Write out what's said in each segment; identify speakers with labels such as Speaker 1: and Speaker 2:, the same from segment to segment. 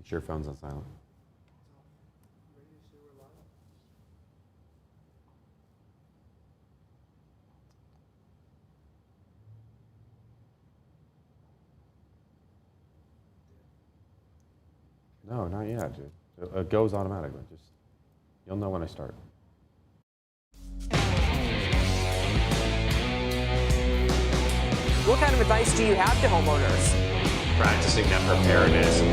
Speaker 1: Put your phones on silent. No, not yet, dude. It goes automatically. Just, you'll know when I start.
Speaker 2: What kind of advice do you have to homeowners?
Speaker 3: Practicing that preparedness.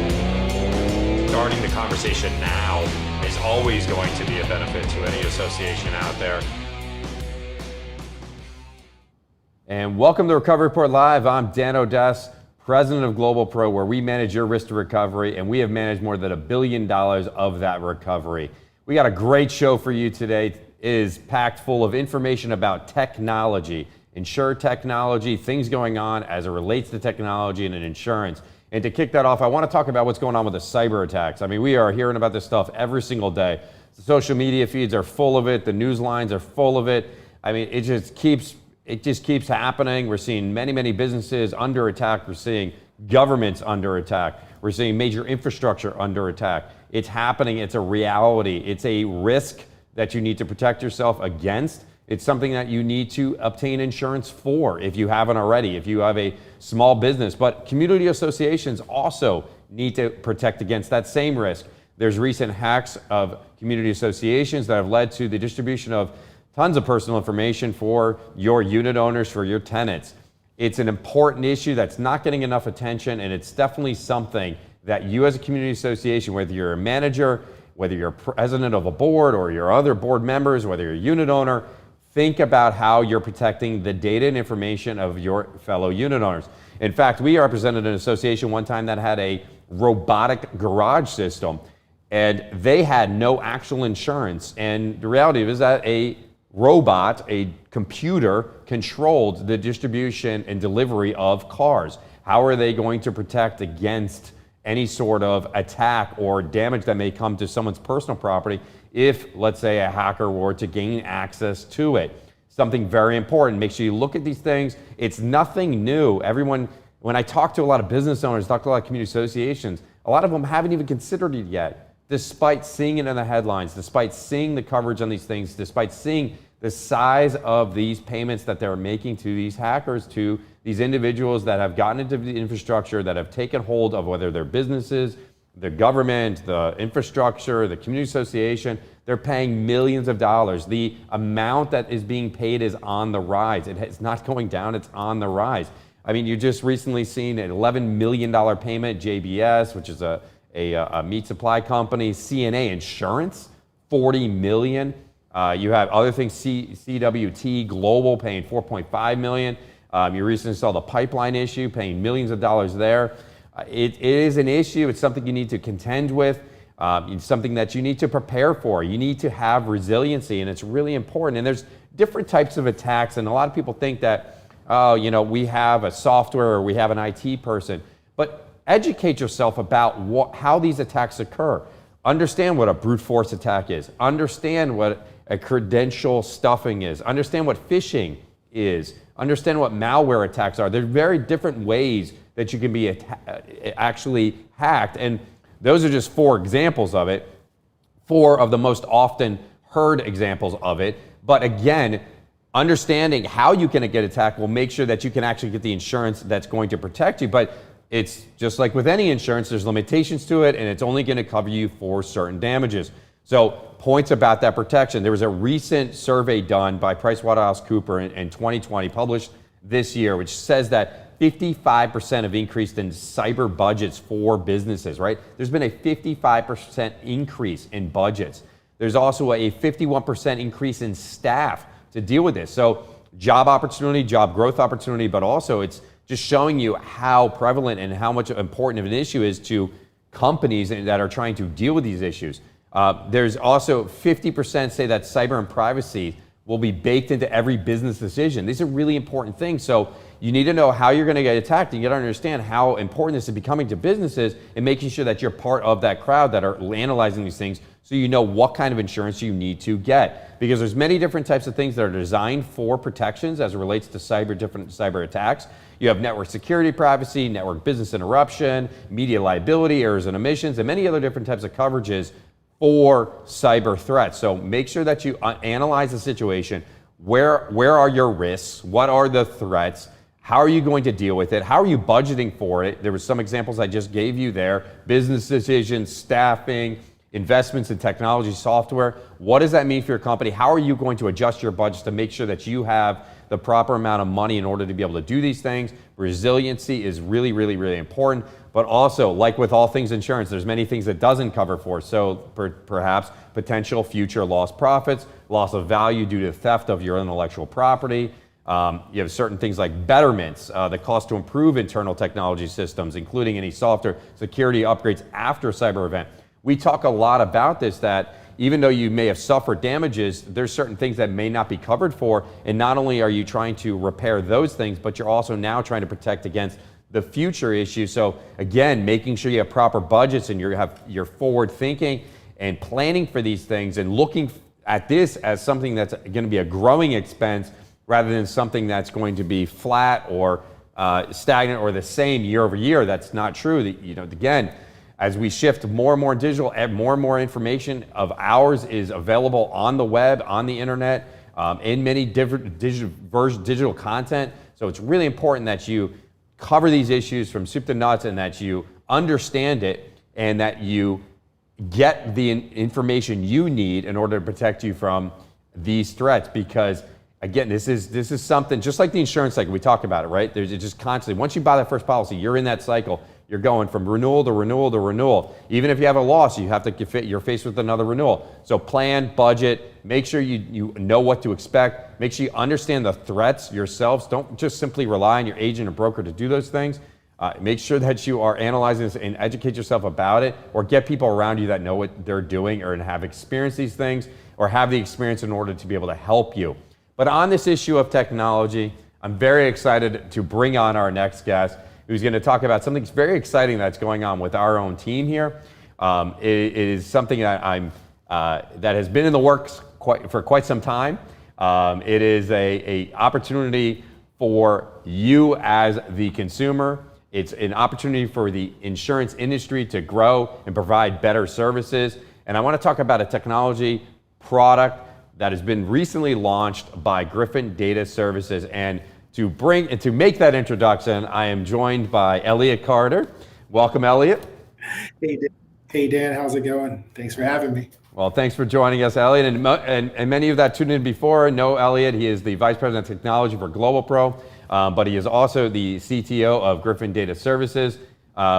Speaker 3: Starting the conversation now is always going to be a benefit to any association out there.
Speaker 1: And welcome to Recovery Report Live. I'm Dan Odess, President of GlobalPro, where we manage your risk to recovery, and we have managed more than $1 billion of that recovery. We got a great show for you today. It is packed full of information about technology, insure technology, things going on as it relates to technology and insurance. And to kick that off, I want to talk about what's going on with the cyber attacks. I mean, we are hearing about this stuff every single day. The social media feeds are full of it. The news lines are full of it. I mean, it just keeps happening. We're seeing many businesses under attack. We're seeing governments under attack. We're seeing major infrastructure under attack. It's happening. It's a reality. It's a risk that you need to protect yourself against. It's something that you need to obtain insurance for if you haven't already, if you have a small business. But community associations also need to protect against that same risk. There's recent hacks of community associations that have led to the distribution of tons of personal information for your unit owners, for your tenants. It's an important issue that's not getting enough attention, and it's definitely something that you as a community association, whether you're a manager, whether you're president of a board or your other board members, whether you're a unit owner, think about how you're protecting the data and information of your fellow unit owners. In fact, we represented an association one time that had a robotic garage system, and they had no actual insurance. And the reality is that a robot, a computer, controlled the distribution and delivery of cars. How are they going to protect against any sort of attack or damage that may come to someone's personal property if, let's say, a hacker were to gain access to it? Something very important. Make sure you look at these things. It's nothing new. Everyone, when I talk to a lot of business owners, talk to a lot of community associations, a lot of them haven't even considered it yet, despite seeing it in the headlines, despite seeing the coverage on these things, despite seeing the size of these payments that they're making to these hackers, to these individuals that have gotten into the infrastructure, that have taken hold of whether they're businesses, the government, the infrastructure, the community association. They're paying millions of dollars. The amount that is being paid is on the rise. It's not going down, it's on the rise. I mean, you just recently seen an $11 million payment, JBS, which is a meat supply company, CNA Insurance, $40 million. You have other things, CWT Global paying $4.5 million. You recently saw the pipeline issue, paying millions of dollars there. It is an issue. It's something you need to contend with. It's something that you need to prepare for. You need to have resiliency, and it's really important. And there's different types of attacks, and a lot of people think that, oh, you know, we have a software or we have an IT person. But educate yourself about how these attacks occur. Understand what a brute force attack is. Understand what a credential stuffing is. Understand what phishing is. Understand what malware attacks are. There's very different ways that you can be actually hacked. And those are just 4 examples of it, 4 of the most often heard examples of it. But again, understanding how you can get attacked will make sure that you can actually get the insurance that's going to protect you. But it's just like with any insurance, there's limitations to it, and it's only going to cover you for certain damages. So points about that protection. There was a recent survey done by PricewaterhouseCoopers in 2020, published this year, which says that 55% have increased in cyber budgets for businesses, right? There's been a 55% increase in budgets. There's also a 51% increase in staff to deal with this. So job opportunity, job growth opportunity, but also it's just showing you how prevalent and how much important of an issue is to companies that are trying to deal with these issues. There's also 50% say that cyber and privacy will be baked into every business decision. These are really important things. So you need to know how you're going to get attacked. You got to understand how important this is becoming to businesses and making sure that you're part of that crowd that are analyzing these things so you know what kind of insurance you need to get. Because there's many different types of things that are designed for protections as it relates to different cyber attacks. You have network security, privacy, network business interruption, media liability, errors and omissions, and many other different types of coverages for cyber threats. So make sure that you analyze the situation. Where are your risks? What are the threats? How are you going to deal with it? How are you budgeting for it? There were some examples I just gave you there. Business decisions, staffing, investments in technology, software. What does that mean for your company? How are you going to adjust your budgets to make sure that you have the proper amount of money in order to be able to do these things? Resiliency is really, really, really important. But also, like with all things insurance, there's many things that doesn't cover for. So perhaps potential future lost profits, loss of value due to theft of your intellectual property. You have certain things like betterments, the cost to improve internal technology systems, including any software security upgrades after a cyber event. We talk a lot about this, that even though you may have suffered damages, there's certain things that may not be covered for. And not only are you trying to repair those things, but you're also now trying to protect against the future issues. So again, making sure you have proper budgets and you're forward thinking and planning for these things and looking at this as something that's going to be a growing expense rather than something that's going to be flat or stagnant or the same year over year. That's not true. Again, as we shift more and more digital, more and more information of ours is available on the web, on the internet, in many different digital content. So it's really important that you cover these issues from soup to nuts and that you understand it and that you get the information you need in order to protect you from these threats. Because again, this is something just like the insurance cycle. We talk about it, right? There's just constantly, once you buy that first policy, you're in that cycle. You're going from renewal to renewal to renewal. Even if you have a loss, you're faced with another renewal. So plan, budget, make sure you know what to expect. Make sure you understand the threats yourselves. Don't just simply rely on your agent or broker to do those things. Make sure that you are analyzing this and educate yourself about it, or get people around you that know what they're doing or have experienced these things or have the experience in order to be able to help you. But on this issue of technology, I'm very excited to bring on our next guest, who's going to talk about something very exciting that's going on with our own team here. It is something that that has been in the works for quite some time. It is a opportunity for you as the consumer. It's an opportunity for the insurance industry to grow and provide better services. And I want to talk about a technology product that has been recently launched by Griffin Data Services. And to make that introduction, I am joined by Elliot Carter. Welcome, Elliot.
Speaker 4: Hey, Dan, how's it going? Thanks for having me.
Speaker 1: Well, thanks for joining us, Elliot. And many of that tuned in before know Elliot. He is the Vice President of Technology for GlobalPro, but he is also the CTO of Griffin Data Services,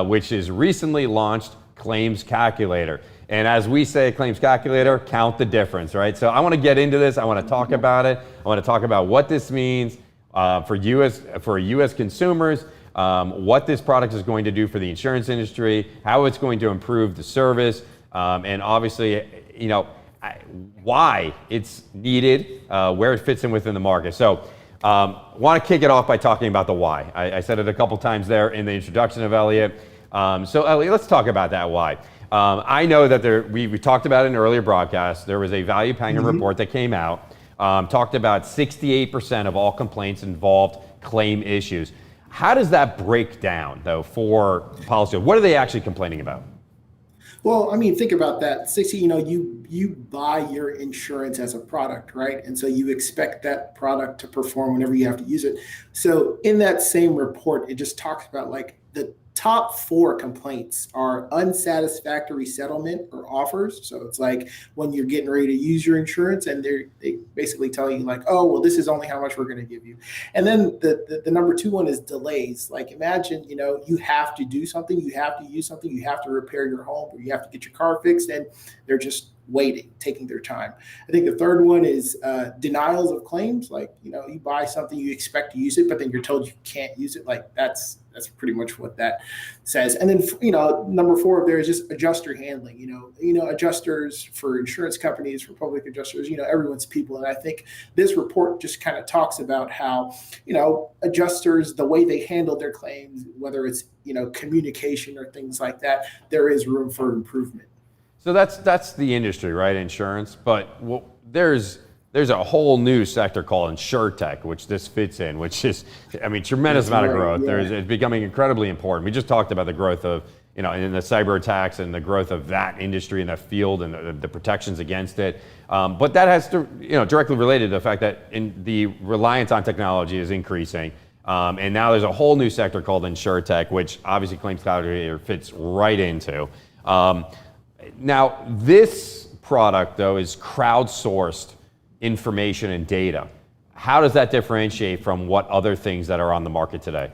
Speaker 1: which has recently launched Claims Calculator. And as we say, Claims Calculator, count the difference, right? So I want to get into this. I want to talk about it. I want to talk about what this means for you as consumers, what this product is going to do for the insurance industry, how it's going to improve the service, and obviously, why it's needed, where it fits in within the market. So want to kick it off by talking about the why. I said it a couple times there in the introduction of Elliot. So Elliot, let's talk about that why. I know that we talked about it in earlier broadcasts. There was a Value Pangan report that came out, talked about 68% of all complaints involved claim issues. How does that break down, though, for policy? What are they actually complaining about?
Speaker 4: Well, I mean, think about that. 60, you buy your insurance as a product, right? And so you expect that product to perform whenever you have to use it. So in that same report, it just talks about like the top 4 complaints are unsatisfactory settlement or offers. So it's like when you're getting ready to use your insurance and they basically tell you like, oh, well, this is only how much we're going to give you. And then the number 2 one is delays. Like imagine, you have to do something, you have to use something, you have to repair your home or you have to get your car fixed and they're just waiting, taking their time. I think the 3rd one is denials of claims. Like, you buy something, you expect to use it, but then you're told you can't use it. Like that's pretty much what that says. And then, number 4 of there is just adjuster handling, adjusters for insurance companies, for public adjusters, everyone's people. And I think this report just kind of talks about how, adjusters, the way they handle their claims, whether it's, communication or things like that, there is room for improvement.
Speaker 1: So that's the industry, right? Insurance. But there's a whole new sector called Insurtech, which this fits in, which is, I mean, tremendous amount of growth.
Speaker 4: Yeah.
Speaker 1: It's becoming incredibly important. We just talked about the growth of, in the cyber attacks and the growth of that industry and that field and the protections against it. But that has to, directly related to the fact that the reliance on technology is increasing. And now there's a whole new sector called Insurtech, which obviously Claims Calculator fits right into. Now, this product, though, is crowdsourced information and data. How does that differentiate from what other things that are on the market today?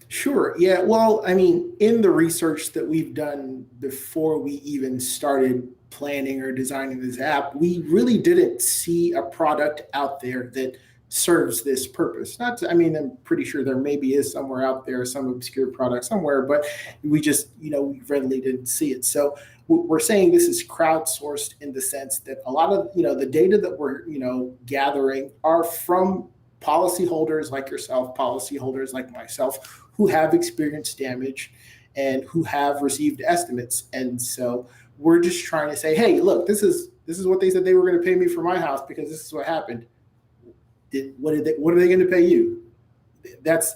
Speaker 4: Sure. Yeah. Well, I mean, in the research that we've done before we even started planning or designing this app, we really didn't see a product out there that serves this purpose. I'm pretty sure there maybe is somewhere out there, some obscure product somewhere, but we just, we readily didn't see it. So we're saying this is crowdsourced in the sense that a lot of, the data that we're, gathering are from policyholders like yourself, policyholders like myself, who have experienced damage and who have received estimates. And so we're just trying to say, hey, look, this is what they said they were going to pay me for my house because this is what happened. What are they going to pay you? That's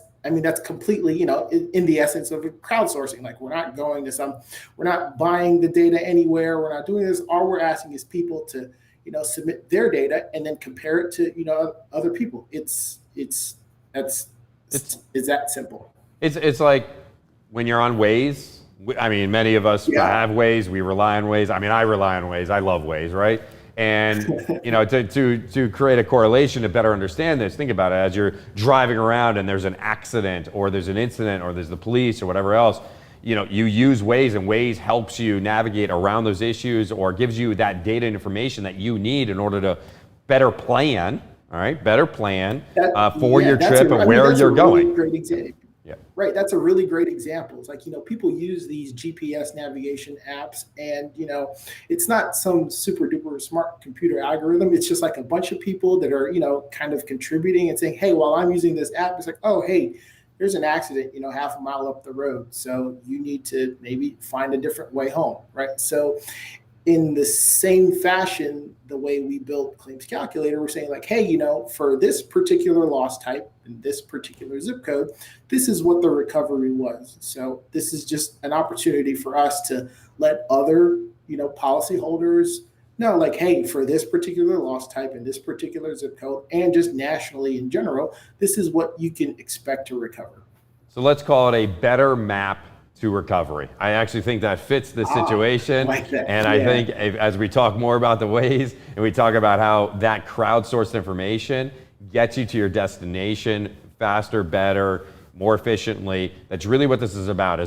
Speaker 4: completely, in the essence of crowdsourcing. Like, we're not going to we're not buying the data anywhere. We're not doing this. All we're asking is people to, submit their data and then compare it to, other people. It's that simple.
Speaker 1: It's like when you're on Waze. Many of us have Waze. We rely on Waze. I rely on Waze. I love Waze, right? And to create a correlation to better understand this, think about it. As you're driving around and there's an accident or there's an incident or there's the police or whatever else, you use Waze, and Waze helps you navigate around those issues or gives you that data and information that you need in order to better plan. All right, better plan for your trip and where you're going.
Speaker 4: Really great example.
Speaker 1: Yeah.
Speaker 4: Right. That's a really great example. It's like, people use these GPS navigation apps and, it's not some super duper smart computer algorithm. It's just like a bunch of people that are, kind of contributing and saying, hey, while I'm using this app, it's like, oh, hey, there's an accident, half a mile up the road. So you need to maybe find a different way home. Right. So in the same fashion, the way we built Claims Calculator, we're saying like, hey, for this particular loss type and this particular zip code, this is what the recovery was. So this is just an opportunity for us to let other, policyholders know, like, hey, for this particular loss type and this particular zip code, and just nationally in general, this is what you can expect to recover.
Speaker 1: So let's call it a better map to recovery. I actually think that fits the situation.
Speaker 4: Like that.
Speaker 1: And I think as we talk more about the ways and we talk about how that crowdsourced information gets you to your destination faster, better, more efficiently, that's really what this is about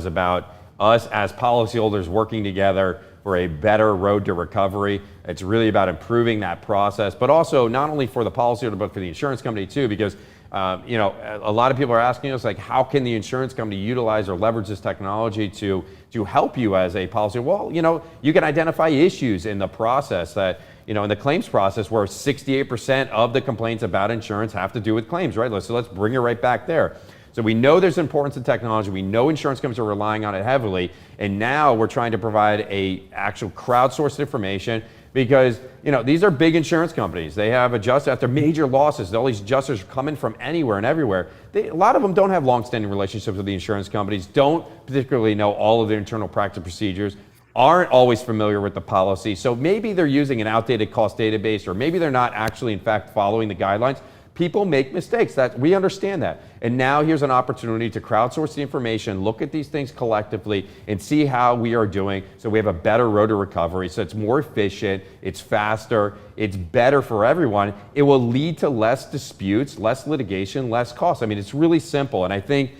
Speaker 1: us as policyholders working together for a better road to recovery. It's really about improving that process, but also not only for the policyholder, but for the insurance company too, because a lot of people are asking us, like, how can the insurance company utilize or leverage this technology to help you as a policy? Well, you can identify issues in the process that, in the claims process where 68% of the complaints about insurance have to do with claims, right? So let's bring it right back there. So we know there's importance of technology. We know insurance companies are relying on it heavily. And now we're trying to provide a actual crowdsourced information because, these are big insurance companies. They have adjusters after major losses. All these adjusters are coming from anywhere and everywhere. A lot of them don't have long-standing relationships with the insurance companies, don't particularly know all of their internal practice procedures, aren't always familiar with the policy. So maybe they're using an outdated cost database, or maybe they're not actually, in fact, following the guidelines. People make mistakes. We understand that. And now here's an opportunity to crowdsource the information, look at these things collectively, and see how we are doing so we have a better road to recovery. So it's more efficient, it's faster, it's better for everyone. It will lead to less disputes, less litigation, less costs. It's really simple. And I think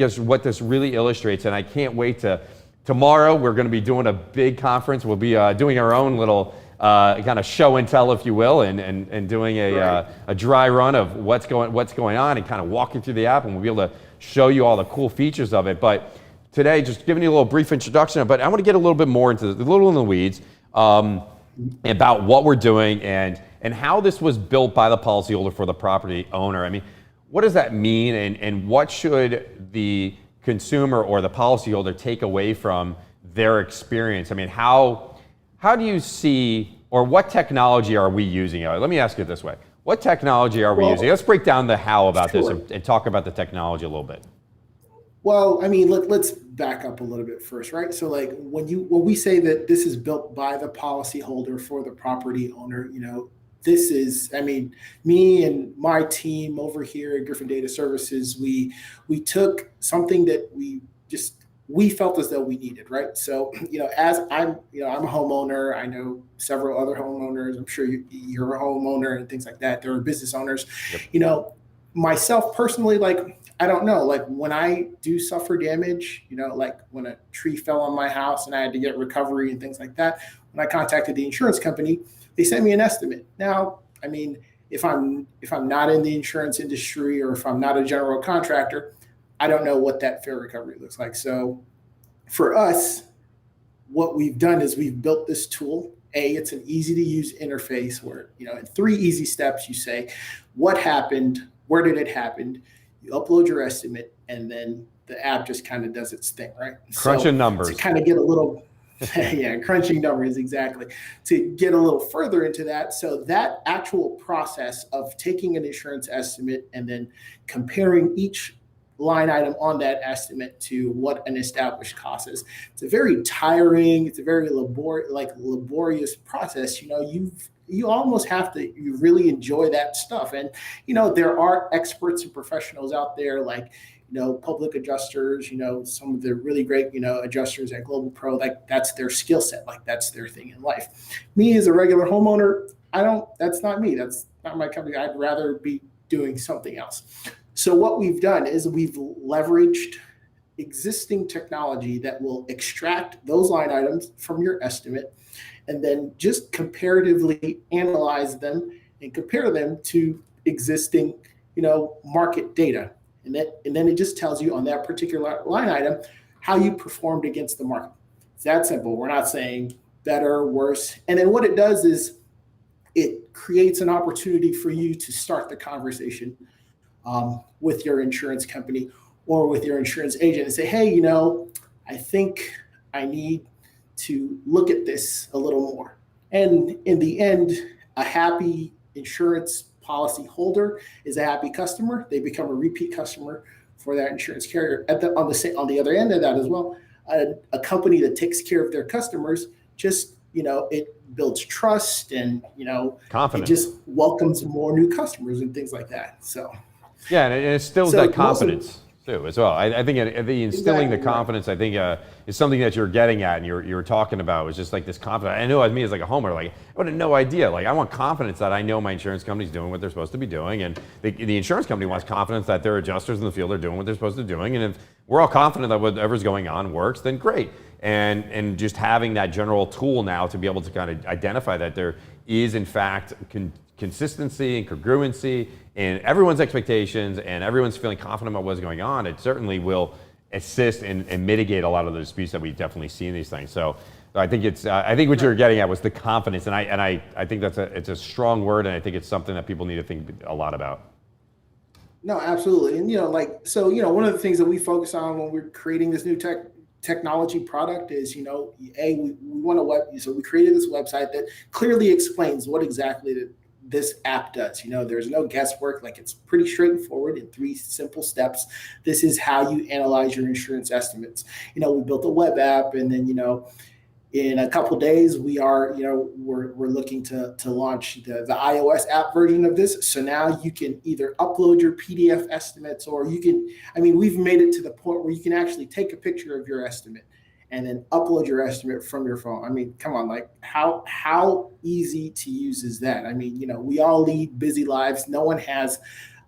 Speaker 1: is what this really illustrates. And I can't wait tomorrow we're going to be doing a big conference. We'll be doing our own little kind of show and tell, if you will, and doing a dry run of what's going on and kind of walking through the app, and we'll be able to show you all the cool features of it. But today, just giving you a little brief introduction, but I want to get a little bit more into a little in the weeds about what we're doing and how this was built by the policyholder for the property owner. What does that mean, and what should the consumer or the policyholder take away from their experience? how do you see, or what technology are we using? Let me ask you it this way. What technology are we using? Let's break down the how about this and talk about the technology a little bit.
Speaker 4: Well, I mean, let's back up a little bit first, right? So like when we say that this is built by the policyholder for the property owner, this is, I mean, me and my team over here at Griffin Data Services, we took something that we felt as though we needed, right? So, as I'm a homeowner, I know several other homeowners, I'm sure you're a homeowner and things like that. There are business owners,
Speaker 1: Yep.
Speaker 4: Myself personally, like, I don't know, like when I do suffer damage, like when a tree fell on my house and I had to get recovery and things like that, when I contacted the insurance company, they sent me an estimate. Now, I mean, if I'm not in the insurance industry or if I'm not a general contractor, I don't know what that fair recovery looks like. So for us, what we've done is we've built this tool. It's an easy to use interface where, in 3 easy steps, you say, what happened? Where did it happen? You upload your estimate, and then the app just kind of does its thing, right?
Speaker 1: Crunching numbers.
Speaker 4: To kind of get a little, crunching numbers, exactly. To get a little further into that, so that actual process of taking an insurance estimate and then comparing each line item on that estimate to what an established cost is. It's a very tiring, it's a very laborious process. You almost have to, you really enjoy that stuff. And, there are experts and professionals out there like, public adjusters, some of the really great, adjusters at GlobalPro, like that's their skill set, like that's their thing in life. Me as a regular homeowner, that's not me. That's not my company. I'd rather be doing something else. So what we've done is we've leveraged existing technology that will extract those line items from your estimate and then just comparatively analyze them and compare them to existing, market data. And then it just tells you on that particular line item how you performed against the market. It's that simple. We're not saying better, worse. And then what it does is it creates an opportunity for you to start the conversation with your insurance company or with your insurance agent and say, hey, I think I need to look at this a little more. And in the end, a happy insurance policy holder is a happy customer. They become a repeat customer for that insurance carrier. On the other end of that as well, a company that takes care of their customers just, it builds trust and,
Speaker 1: confidence.
Speaker 4: It just welcomes more new customers and things like that. So.
Speaker 1: Yeah, and it instills that confidence too, as well. I think the instilling the confidence, I think, is something that you're getting at, and you're talking about. It's just like this confidence. I know as me as like a homeowner, like I would have no idea. Like I want confidence that I know my insurance company's doing what they're supposed to be doing, and the insurance company wants confidence that their adjusters in the field are doing what they're supposed to be doing. And if we're all confident that whatever's going on works, then great. And just having that general tool now to be able to kind of identify that there is in fact consistency and congruency in everyone's expectations and everyone's feeling confident about what's going on, it certainly will assist and mitigate a lot of the disputes that we definitely see in these things. So I think I think what you're getting at was the confidence, and I think it's a strong word, and I think it's something that people need to think a lot about.
Speaker 4: No, absolutely. And one of the things that we focus on when we're creating this new technology product is, we want so we created this website that clearly explains what exactly this app does. There's no guesswork, like it's pretty straightforward in 3 simple steps. This is how you analyze your insurance estimates. We built a web app, and then, in a couple of days, we're looking to launch the iOS app version of this. So now you can either upload your PDF estimates, or we've made it to the point where you can actually take a picture of your estimate and then upload your estimate from your phone. Come on, like how easy to use is that? We all lead busy lives. No one has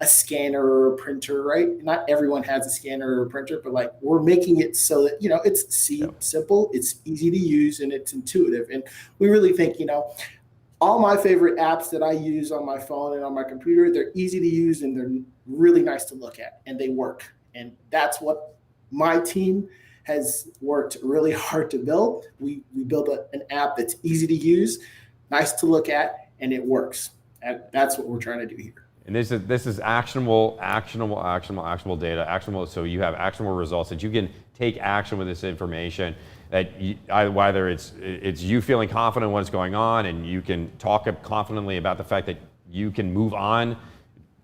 Speaker 4: a scanner or a printer, right? Not everyone has a scanner or a printer, but like we're making it so that, it's simple, it's easy to use, and it's intuitive. And we really think, all my favorite apps that I use on my phone and on my computer, they're easy to use and they're really nice to look at, and they work. And that's what my team has worked really hard to build. We built an app that's easy to use, nice to look at, and it works. And that's what we're trying to do here.
Speaker 1: And this is actionable data, actionable. So you have actionable results that you can take action with this information. that whether it's you feeling confident in what's going on, and you can talk confidently about the fact that you can move on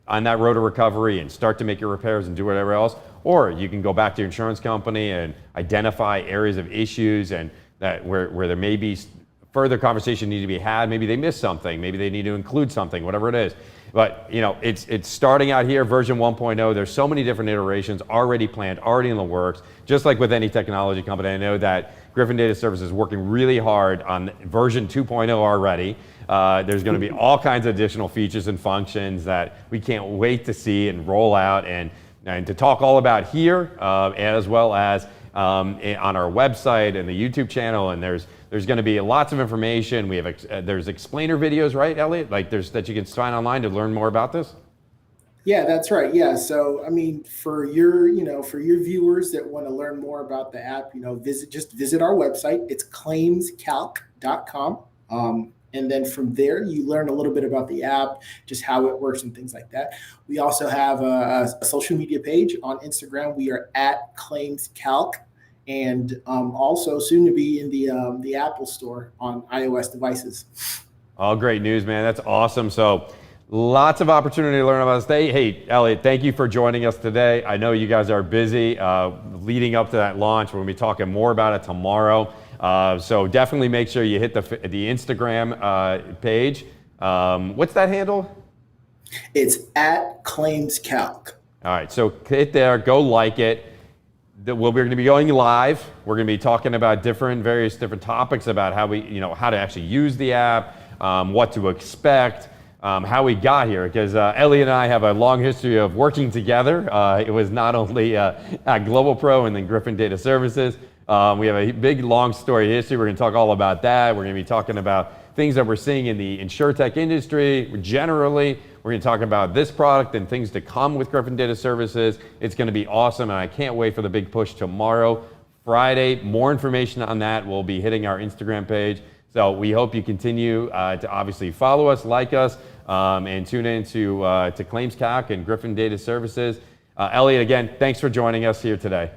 Speaker 1: that road to recovery and start to make your repairs and do whatever else, or you can go back to your insurance company and identify areas of issues and that where there may be further conversation need to be had. Maybe they missed something, maybe they need to include something, whatever it is. But it's starting out here, version 1.0. There's so many different iterations already planned, already in the works. Just like with any technology company, I know that Griffin Data Services is working really hard on version 2.0 already. There's going to be all kinds of additional features and functions that we can't wait to see and roll out and to talk all about here, as well as on our website and the YouTube channel. And there's going to be lots of information. We have there's explainer videos, right, Elliot? Like that you can find online to learn more about this.
Speaker 4: Yeah, that's right. Yeah. So, I mean, for your viewers that want to learn more about the app, visit our website. It's claimscalc.com. And then from there, you learn a little bit about the app, just how it works and things like that. We also have a social media page on Instagram. We are at claimscalc, and also soon to be in the Apple Store on iOS devices. All
Speaker 1: great news, man. That's awesome. So lots of opportunity to learn about this. Hey, Elliot, thank you for joining us today. I know you guys are busy leading up to that launch. We're going to be talking more about it tomorrow. So definitely make sure you hit the Instagram page. What's that handle?
Speaker 4: It's at claimscalc.
Speaker 1: All right, so hit there, go like it. We're going to be going live. We're going to be talking about various different topics about how how to actually use the app, what to expect, how we got here. Because Elliot and I have a long history of working together. It was not only at GlobalPro and then Griffin Data Services. We have a big, long story history. We're going to talk all about that. We're going to be talking about things that we're seeing in the Insurtech industry generally. We're going to talk about this product and things to come with Griffin Data Services. It's going to be awesome, and I can't wait for the big push tomorrow, Friday. More information on that will be hitting our Instagram page. So we hope you continue to obviously follow us, like us, and tune in to ClaimsCalc and Griffin Data Services. Elliot, again, thanks for joining us here today.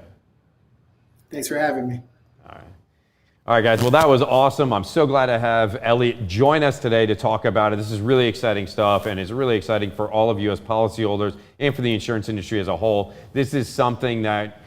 Speaker 4: Thanks for having me.
Speaker 1: All right, guys. Well, that was awesome. I'm so glad to have Elliot join us today to talk about it. This is really exciting stuff, and it's really exciting for all of you as policyholders and for the insurance industry as a whole. This is something that,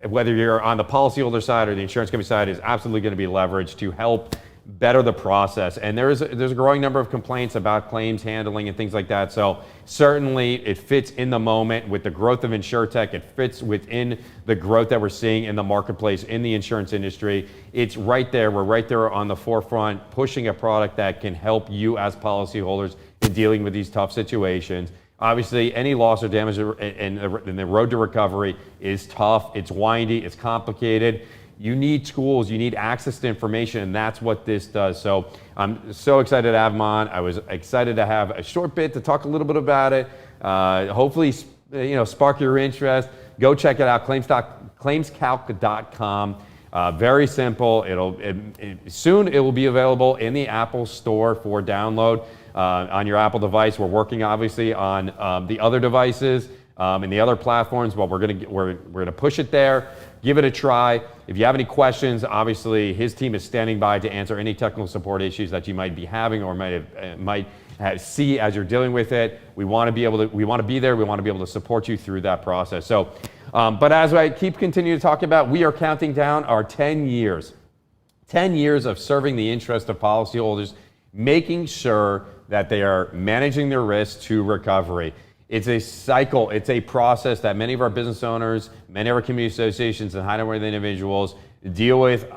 Speaker 1: whether you're on the policyholder side or the insurance company side, is absolutely going to be leveraged to help better the process. And there's a growing number of complaints about claims handling and things like that. So certainly it fits in the moment with the growth of Insurtech. It fits within the growth that we're seeing in the marketplace in the insurance industry. It's right there. We're right there on the forefront, pushing a product that can help you as policyholders in dealing with these tough situations. Obviously, any loss or damage in the road to recovery is tough. It's windy. It's complicated. You need tools, you need access to information, and that's what this does. So I'm so excited to have him on. I was excited to have a short bit to talk a little bit about it. Hopefully, spark your interest. Go check it out, claimscalc.com. Very simple. Soon it will be available in the Apple Store for download on your Apple device. We're working obviously on the other devices and the other platforms, but we're gonna push it there. Give it a try. If you have any questions, obviously his team is standing by to answer any technical support issues that you might be having or might see as you're dealing with it. We want to be there. We want to be able to support you through that process. So, but as I continue to talk about, we are counting down our 10 years of serving the interest of policyholders, making sure that they are managing their risk to recovery. It's a cycle. It's a process that many of our business owners, many of our community associations and high net worth individuals deal with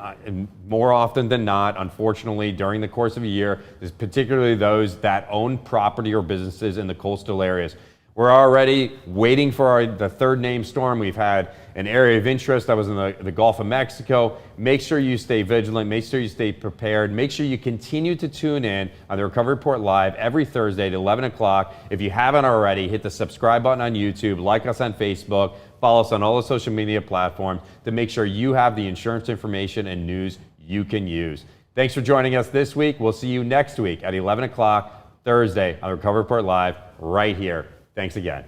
Speaker 1: more often than not, unfortunately, during the course of a year, particularly those that own property or businesses in the coastal areas. We're already waiting for the third named storm. We've had an area of interest that was in the Gulf of Mexico. Make sure you stay vigilant. Make sure you stay prepared. Make sure you continue to tune in on the Recovery Report Live every Thursday at 11 o'clock. If you haven't already, hit the subscribe button on YouTube, like us on Facebook, follow us on all the social media platforms to make sure you have the insurance information and news you can use. Thanks for joining us this week. We'll see you next week at 11 o'clock Thursday on the Recovery Report Live right here. Thanks again.